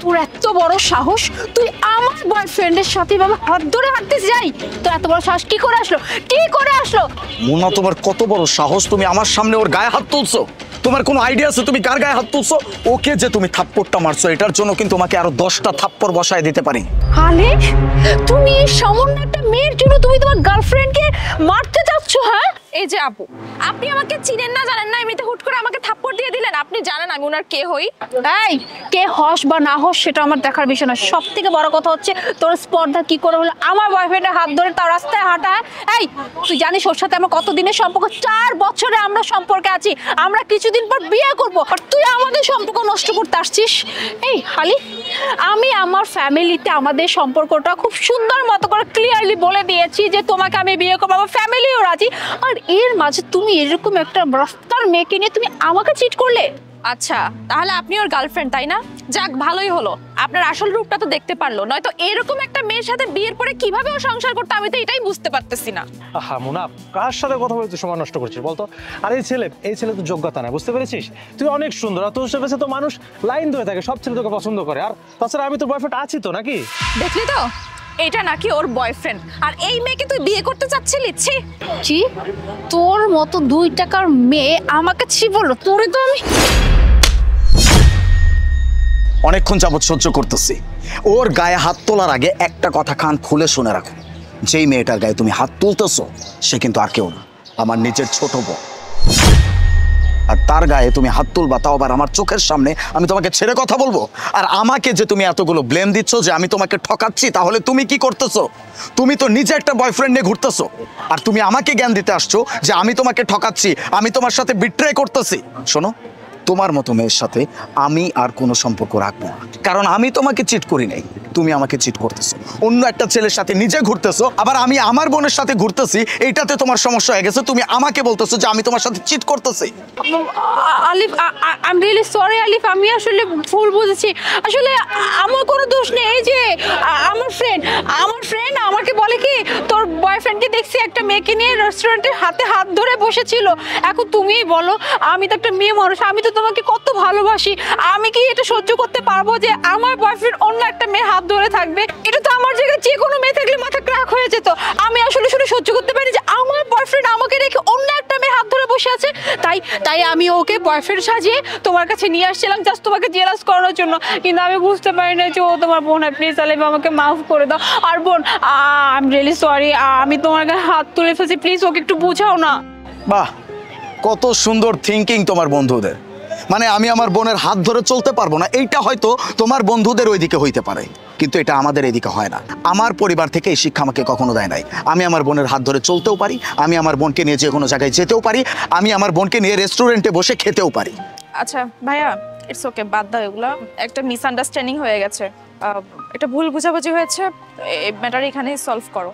তোর এত বড় সাহস, তুই আমার বয়ফ্রেন্ডের সাথে এভাবে হাত ধরে হাঁটতে যাই? তোর এত বড় সাহস কি করে আসলো? কি করে আসলো? মোনা, তোমার কত বড় সাহস, তুমি আমার সামনে ওর গায়ে হাত তুলছো? তোমার কোনো আইডিয়া আছে তুমি কার গায়ে হাত তুলছো? ওকে যে তুমি থাপ্পড়টা মারছো, এটার জন্য কিন্তু তোমাকে আরো 10টা থাপ্পড় বসায় দিতে পারি। আলিফ, তুমি এই সামান্য একটা মেয়ের জন্য তুমি তোমার গার্লফ্রেন্ডকে মারতে চাচ্ছ? হ্যাঁ, এই যে আপু, আপনি আমাকে চিনেন না জানেন না, এমনিতে হুট করে আমাকে থাপ্পড় দিয়ে দিলেন। আপনি জানেন আমি ওনার কে হই? এই, কে হস বা না হস সেটা আমার দেখার বিষয় না। সব থেকে বড় কথা হচ্ছে তোর স্পর্ধা কি করে হলো আমার বয়ফ্রেন্ডের হাত ধরে তার রাস্তায় হাঁটা? এই, তুই জানিস ওর সাথে আমার কত দিনের সম্পর্ক? 4 বছরে আমরা সম্পর্কে আছি। আমরা কিছুদিন পর বিয়ে করব, আর তুই আমাদের সম্পর্ক নষ্ট করতে আসছিস? এই আলিফ, আমি আমার ফ্যামিলিতে আমাদের সম্পর্কটা খুব সুন্দর মতো করে ক্লিয়ারলি বলে দিয়েছি যে তোমাকে আমি বিয়ে করবো, আমার ফ্যামিলিও রাজি। আর এর মাঝে তুমি এরকম একটা রাস্তার মেয়েকে নিয়ে তুমি আমাকে চিট করলে? আচ্ছা, তাহলে আপনি ওর গার্লফ্রেন্ড তাই না? যাক, ভালোই হলো, আপনার আসল রূপটা তো দেখতে পারলো। নয়তো এরকম একটা মেয়ের সাথে বিয়ের পরে কিভাবে ও সংসার করতে, আমি তো এটাই বুঝতে পারতেছি না। আহা মোনা, কার সাথে কথা বলে তুই সময় নষ্ট করছিস বলতো? আর এই ছেলে তো যোগ্যতা না, বুঝতে পেরেছিস? তুই অনেক সুন্দর, আর তোর সাথে তো মানুষ লাইন ধরে থাকে, সব ছেলে তোকে পছন্দ করে। আর তাছাড়া আমি তোর বয়ফ্রেন্ড আছি তো, নাকি? দেখলি তো, এটা নাকি ওর বয়ফ্রেন্ড, আর এই মেয়েকে তুই বিয়ে করতে চাচ্ছিলি? ছি ছি, তোর মতো 2 টাকার মেয়ে আমাকে ছি বললো? তোরে তো আমি অনেকক্ষণ যাবত সহ্য করতেছি। ওর গায়ে হাত তোলার আগে একটা কথা কান খুলে শুনে রাখো, যেই মেয়েটার গায়ে তুমি হাত তুলতেছো সে কিন্তু আর কেউ না, আমার নিজের ছোট বোন। আর তার গায়ে তুমি হাত তুলবা, তাও আবার আমার চোখের সামনে। আমি তোমাকে ছেড়ে কথা বলবো? আর আমাকে যে তুমি এতগুলো ব্লেম দিচ্ছ যে আমি তোমাকে ঠকাচ্ছি, তাহলে তুমি কি করতেছো? তুমি তো নিজে একটা বয়ফ্রেন্ড নিয়ে ঘুরতেছো, আর তুমি আমাকে জ্ঞান দিতে আসছো যে আমি তোমাকে ঠকাচ্ছি, আমি তোমার সাথে বিট্রে করতেছি। শোনো, তোমার মতো মেয়ের সাথে আমি আর কোনো সম্পর্ক রাখবো না, কারণ আমি তোমাকে চিট করি নাই, তুমি আমাকে চিট করতেছো। অন্য একটা ছেলের সাথে নিজে ঘুরতেছো, আবার আমি আমার বোনের সাথে ঘুরতেছি, এইটাতে তোমার সমস্যা হয়ে গেছে। তুমি আমাকে বলতেছো যে আমি তোমার সাথে চিট করতেছি। আলিফ, আই এম রিয়েলি সরি আলিফ, আমি আসলে ভুল বুঝেছি। আসলে আমার কোনো দোষ নেই। এই যে আমার ফ্রেন্ড আমাকে বলে কি তোর বয়ফ্রেন্ডকে দেখছি একটা মেয়েকে নিয়ে রেস্টুরেন্টের হাতে হাত ধরে বসেছিল। এখন তুমিই বলো, আমি তো একটা মেয়ে মানুষ, আমি তো তোমাকে কত ভালোবাসি, আমি কি এটা সহ্য করতে পারবো যে আমার বয়ফ্রেন্ড অন্য একটা মেয়ে হাত ধরে থাকবে? এটা তো আমার জায়গায় যে কোনো মেয়ে থাকলে মাথা ক্র্যাক হয়ে যেত। আমি আসলে শুধু সহ্য করতে পারি যে আমার বয়ফ্রেন্ড আমাকে রেখে অন্য একটা মেয়ে হাত ধরে বসে আছে। তাই আমি ওকে বয়ফ্রেন্ড সাজিয়ে তোমার কাছে নিয়ে আসছিলাম জাস্ট তোমাকে জেলাস করানোর জন্য। কিন্তু আমি বুঝতে পারি না যে ও তোমার বোন হয়। প্লিজ আলিফ, আমাকে মাফ করে দাও। আর বোন, আই এম রিয়েলি সরি, আমি তোমার গায়ে হাত তুলে ফেলছি, প্লিজ ওকে একটু বুঝাও না। বাহ, কত সুন্দর থিঙ্কিং তোমার বন্ধুদের। মানে আমি আমার বোনের হাত ধরে চলতে পারবো না, এইটা হয়তো তোমার বন্ধুদের ওইদিকে হইতে পারে, কিন্তু এটা আমাদের এদিকে হয় না। আমার পরিবার থেকে এই শিক্ষা আমাকে কখনো দেয় নাই। আমি আমার বোনের হাত ধরে চলতেও পারি, আমি আমার বোনকে নিয়ে যে কোনো জায়গায় যেতেও পারি, আমি আমার বোনকে নিয়ে রেস্টুরেন্টে বসে খেতেও পারি। আচ্ছা ভাইয়া, ইটস ওকে, বাদ দাও এগুলা। একটা মিসআন্ডারস্ট্যান্ডিং হয়ে গেছে, এটা ভুল বুঝাবুঝি হয়েছে, এই ম্যাটার এখানেই সলভ করো।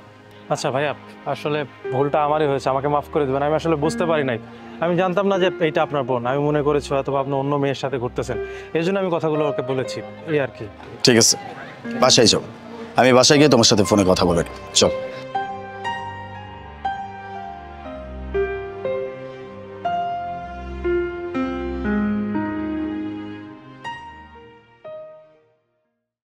আচ্ছা ভাইয়া, আসলে ভুলটা আমারই হয়েছে, আমাকে মাফ করে দেবেন। আমি আসলে বুঝতে পারি নাই, আমি জানতাম না যে এইটা আপনার বোন। আমি মনে করেছি হয়তো আপনি অন্য মেয়ের সাথে ঘুরতেছেন, এই জন্য আমি কথাগুলো ওকে বলেছি, এই আর কি। ঠিক আছে, বাসায় যাও, আমি বাসায় গিয়ে তোমার সাথে ফোনে কথা বলে চল।